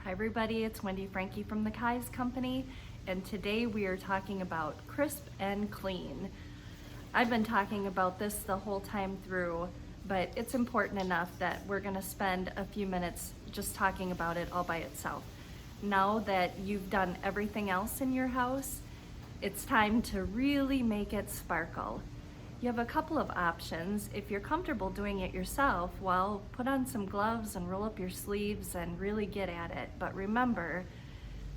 Hi everybody, it's Wendy Frankie from the Kai's Company, and today we are talking about crisp and clean. I've been talking about this the whole time through, but it's important enough that we're gonna spend a few minutes just talking about it all by itself. Now that you've done everything else in your house, it's time to really make it sparkle. You have a couple of options. If you're comfortable doing it yourself, well, put on some gloves and roll up your sleeves and really get at it. But remember,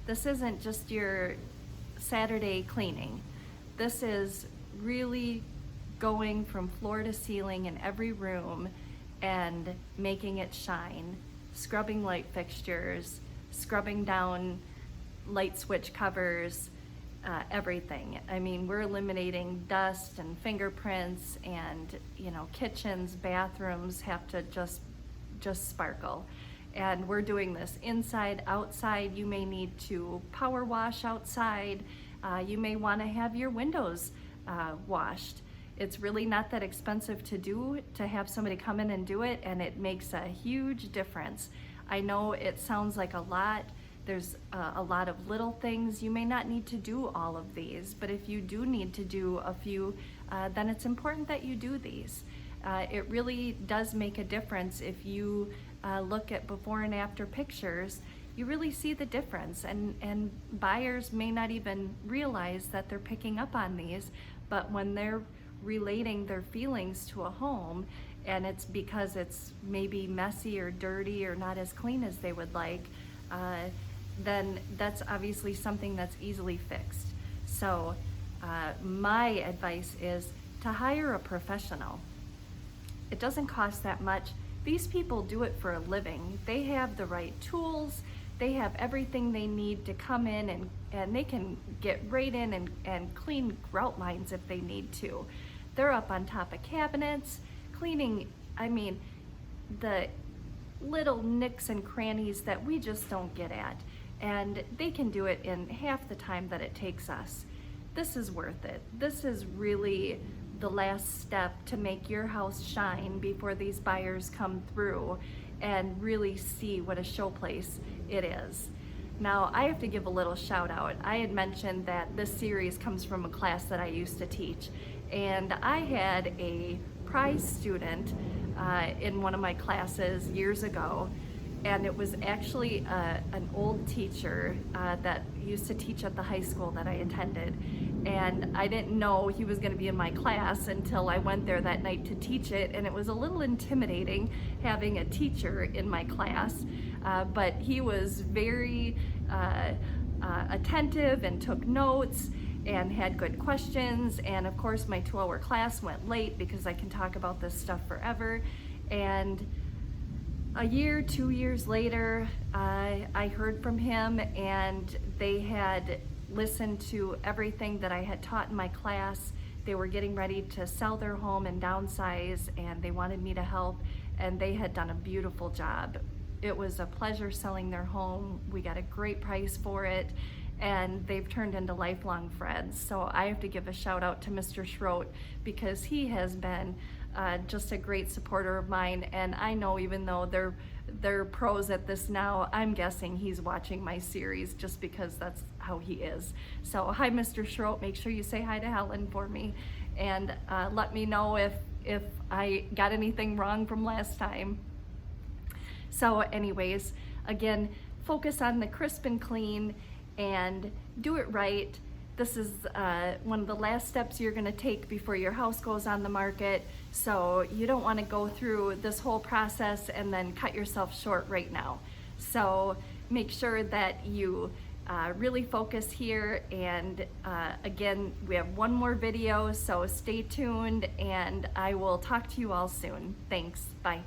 this isn't just your Saturday cleaning. This is really going from floor to ceiling in every room and making it shine, scrubbing light fixtures, scrubbing down light switch covers, everything. I mean, we're eliminating dust and fingerprints, and kitchens, bathrooms have to just sparkle. And we're doing this inside, outside. You may need to power wash outside. You may want to have your windows washed. It's really not that expensive to have somebody come in and do it, and it makes a huge difference. I know it sounds like a lot. There's a lot of little things. You may not need to do all of these, but if you do need to do a few, then it's important that you do these. It really does make a difference. If you look at before and after pictures, you really see the difference, and buyers may not even realize that they're picking up on these, but when they're relating their feelings to a home, and it's because it's maybe messy or dirty or not as clean as they would like, then that's obviously something that's easily fixed. So my advice is to hire a professional. It doesn't cost that much. These people do it for a living. They have the right tools. They have everything they need to come in, and they can get right in and clean grout lines if they need to. They're up on top of cabinets, cleaning, the little nicks and crannies that we just don't get at. And they can do it in half the time that it takes us. This is worth it. This is really the last step to make your house shine before these buyers come through and really see what a showplace it is. Now, I have to give a little shout out. I had mentioned that this series comes from a class that I used to teach, and I had a prize student in one of my classes years ago, and it was actually an old teacher that used to teach at the high school that I attended. And I didn't know he was going to be in my class until I went there that night to teach it, and it was a little intimidating having a teacher in my class, but he was very attentive and took notes and had good questions. And of course my 2-hour class went late because I can talk about this stuff forever. And a year, 2 years later, I heard from him, and they had listened to everything that I had taught in my class. They were getting ready to sell their home and downsize, and they wanted me to help, and they had done a beautiful job. It was a pleasure selling their home. We got a great price for it, and they've turned into lifelong friends. So I have to give a shout out to Mr. Schroet, because he has been just a great supporter of mine. And I know, even though they're pros at this now, I'm guessing he's watching my series just because that's how he is. So hi, Mr. Schroet, make sure you say hi to Helen for me, and let me know if I got anything wrong from last time. So anyways, again, focus on the crisp and clean and do it right. This is one of the last steps you're gonna take before your house goes on the market. So you don't wanna go through this whole process and then cut yourself short right now. So make sure that you really focus here. And again, we have one more video, so stay tuned, and I will talk to you all soon. Thanks, bye.